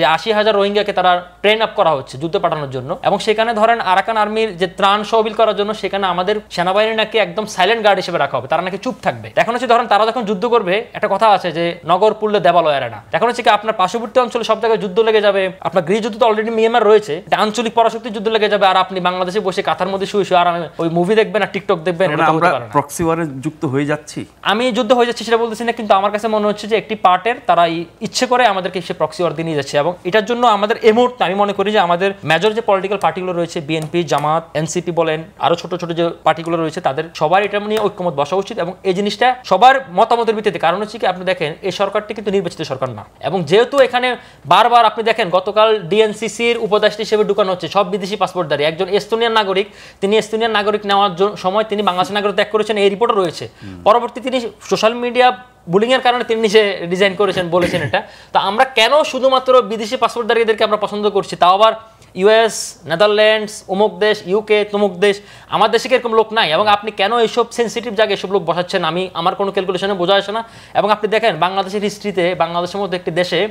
যে ৮০,০০০ রোহিঙ্গাকে তারা ট্রেন আপ করা হচ্ছে যুদ্ধ পাঠানোর জন্য, এবং সেখানে ধরেন আরাকান আর্মির যে ত্রাণ সহবিল করার জন্য সেখানে আমাদের সেনাবাহিনী নাকি একদম সাইলেন্ট গার্ড হিসেবে রাখা হবে, তারা নাকি চুপ থাকবে। এখন হচ্ছে ধরেন তারা যখন যুদ্ধ করবে, একটা কথা আছে যে নগর পুরলে দেবালয় এড়ে না। এখন হচ্ছে কি আপনার পার্শ্ববর্তী অঞ্চলে সব জায়গায় যুদ্ধ লেগে যাবে, আপনার গৃহযুদ্ধ তো অলরেডি মিয়ানমার রয়েছে, এটা আঞ্চলিক পরাশক্তি যুদ্ধ লেগে যাবে, আর আপনি বাংলাদেশে বসে কাঁথার মধ্যে শুয়ে শুয়ে আর ওই মুভি দেখবেন আর টিকটক দেখবেন। আমরা প্রক্সি ওয়ারে যুক্ত হয়ে যাচ্ছি, আমি যুদ্ধ হয়ে যাচ্ছি সেটা বলতেছি না, কিন্তু আমার কাছে মনে হচ্ছে যে একটি পার্টের তারা ইচ্ছে করে আমাদেরকে সে প্রক্সি ওয়ার দিয়ে নিয়ে যাচ্ছে। এবং এটার জন্য আমাদের এই মুহূর্তে আমি মনে করি যে আমাদের মেজর যে পলিটিক্যাল পার্টিগুলো রয়েছে, বিএনপি, জামাত, এনসিপি বলেন, আরো ছোট ছোট যে পার্টিগুলো রয়েছে, তাদের সবার এটা নিয়ে ঐক্যমত বসা উচিত এবং এই জিনিসটা সবার মতামতের ভিত্তিতে। কারণ হচ্ছে কি আপনি দেখেন এই সরকারটি কিন্তু নির্বাচিত সরকার না, এবং যেহেতু এখানে বারবার আপনি দেখেন গতকাল ডিএনসিসির উপদেষ্টা হিসেবে ঢুকানো হচ্ছে সব বিদেশি পাসপোর্টধারী। একজন এস্তোনিয়ান নাগরিক, তিনি এস্তোনিয়ান নাগরিক নেওয়ার সময় তিনি বাংলাদেশের নাগরিক ত্যাগ করেছেন, এই রিপোর্টও রয়েছে। পরবর্তী তিনি সোশ্যাল মিডিয়া বুলিং এর কারণে তিনি নিজে রিজাইন করেছেন, বলেছেন এটা। তো আমরা কেন শুধুমাত্র বিদেশি পাসপোর্টধারীদেরকে আমরা পছন্দ করছি, তাও আবার ইউএস, নেদারল্যান্ডস, অমুক দেশ, ইউকে, তমুক দেশ, আমার দেশে এরকম লোক নাই। এবং আপনি কেন এইসব সেন্সিটিভ জায়গায় এসব লোক বসাচ্ছেন, আমার কোনো ক্যালকুলেশনে বোঝা আসে না। এবং আপনি দেখেন বাংলাদেশের হিস্ট্রিতে, বাংলাদেশের মধ্যে একটি দেশে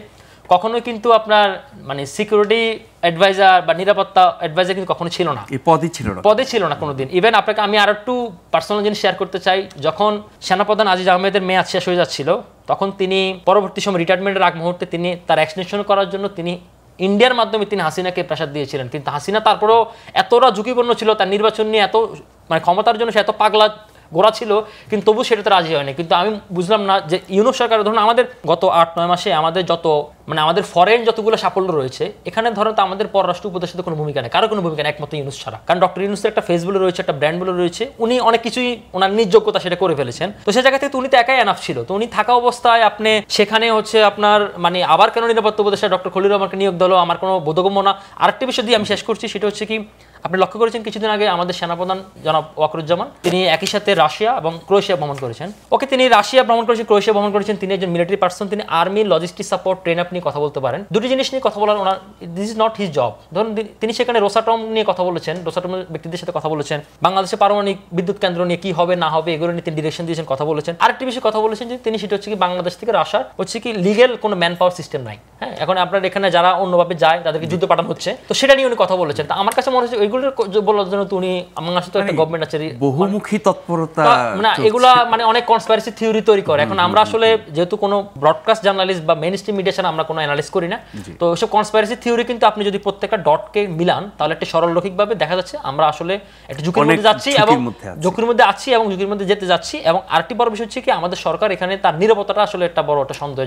কখনোই কিন্তু আপনার মানে সিকিউরিটি অ্যাডভাইজার বা নিরাপত্তা অ্যাডভাইজার কিন্তু কখনো ছিল না, পদে ছিল না কোনোদিন। ইভেন আপনাকে আমি আর একটু পার্সোনাল জিনিস শেয়ার করতে চাই। যখন সেনাপ্রধান আজিজ আহমেদের মেয়াদ শেষ হয়ে যাচ্ছিল, তখন তিনি পরবর্তী সময় রিটায়ারমেন্টের আগ মুহূর্তে তিনি তার এক্সটেনশন করার জন্য তিনি ইন্ডিয়ার মাধ্যমে তিনি হাসিনাকে প্রেসার দিয়েছিলেন। কিন্তু হাসিনা তারপরেও এতটা ঝুঁকিপূর্ণ ছিল, তার নির্বাচন নিয়ে এত মানে ক্ষমতার জন্য সে এত পাগলা গোড়া ছিল, কিন্তু তবু সেটাতে রাজি হয়নি। কিন্তু আমি বুঝলাম না যে ইউনূস সরকার ধরুন আমাদের গত ৮-৯ মাসে আমাদের যত মানে আমাদের ফরেন যতগুলো সাফল্য রয়েছে, এখানে ধরেন তো আমাদের পররাষ্ট্র উপদেষ্টার কোনো ভূমিকা নেই, কারো কোনো ভূমিকা নেই একমাত্র ইউনূস ছাড়া। কারণ ডক্টর ইউনূসের একটা ফেস বলে রয়েছে, একটা ব্র্যান্ড বলে রয়েছে, উনি অনেক কিছুই ওনার নিজ যোগ্যতা সেটা করে ফেলেছেন। তো সে জায়গা থেকে উনি তো একাই এনাফ ছিল। তো উনি থাকা অবস্থায় আপনি সেখানে হচ্ছে আপনার মানে আবার কেন নিরাপত্তা উপদেষ্টা ডক্টর খলিল রহমানকে নিয়োগ দিল, আমার কোনো বোধগম্য না। আরেকটা বিষয় দিয়ে আমি শেষ করছি, সেটা হচ্ছে কি আপনি লক্ষ্য করেছেন কিছুদিন আগে আমাদের সেনাপ্রধান জনাব ওয়াকরুজ্জামান তিনি একই সাথে রাশিয়া এবং ক্রোয়েশিয়া ভ্রমণ করেছেন। ওকে, তিনি রাশিয়া ভ্রমণ করেছেন, ক্রোয়েশিয়া ভ্রমণ করেছেন, তিনি একজন মিলিটারি পার্সন, তিনি army logistic support train up নিয়ে কথা বলতে পারেন। দুটি জিনিস নিয়ে কথা বলার ওনার this is not his job. ধরুন তিনি সেখানে রোসাটম নিয়ে কথা বলেছেন, রোসাটমের ব্যক্তিদের সাথে কথা বলেছেন, বাংলাদেশের পারমাণবিক বিদ্যুৎ কেন্দ্র নিয়ে কি হবে না হবে এগুলো নিয়ে তিনি ডিরেকশন দিয়েছেন, কথা বলেছেন। আরেকটি বিষয়ে কথা বলেছেন যে তিনি সেটা হচ্ছে কি বাংলাদেশ থেকে আসার হচ্ছে কি লিগেল কোনো ম্যান পাওয়ার সিস্টেম নাই। হ্যাঁ, এখন আপনার এখানে যারা অন্যভাবে যায় তাদেরকে যুদ্ধ পাঠানো হচ্ছে, তো সেটা নিয়ে উনি কথা বলেছেন। তা আমার কাছে মনে হচ্ছে ওইগুলোর বলার জন্য তো উনি আমার কাছে তো একটা গভর্নমেন্ট আছে, বহুমুখী তৎপরতা, মানে এগুলা মানে অনেক কনস্পাইরেসি থিওরি তৈরি করে। এখন আমরা আসলে যেহেতু কোনো ব্রডকাস্ট জার্নালিস্ট বা মেইন স্ট্রিম মিডিয়া ছাড়া আমরা কোনো অ্যানালাইজ করি না, তো ওইসব কনস্পাইরেসি থিওরি কিন্তু আপনি যদি প্রত্যেকটা ডটকে মিলান তাহলে একটা সরলরৈখিকভাবে দেখা যাচ্ছে আমরা আসলে একটা ঝুঁকির মধ্যে যাচ্ছি এবং ঝুঁকির মধ্যে আছি এবং ঝুঁকির মধ্যে যেতে যাচ্ছি। এবং আরেকটি বড় বিষয় হচ্ছে কি আমাদের সরকার এখানে তার নিরাপত্তাটা আসলে একটা বড় একটা সন্দেহ।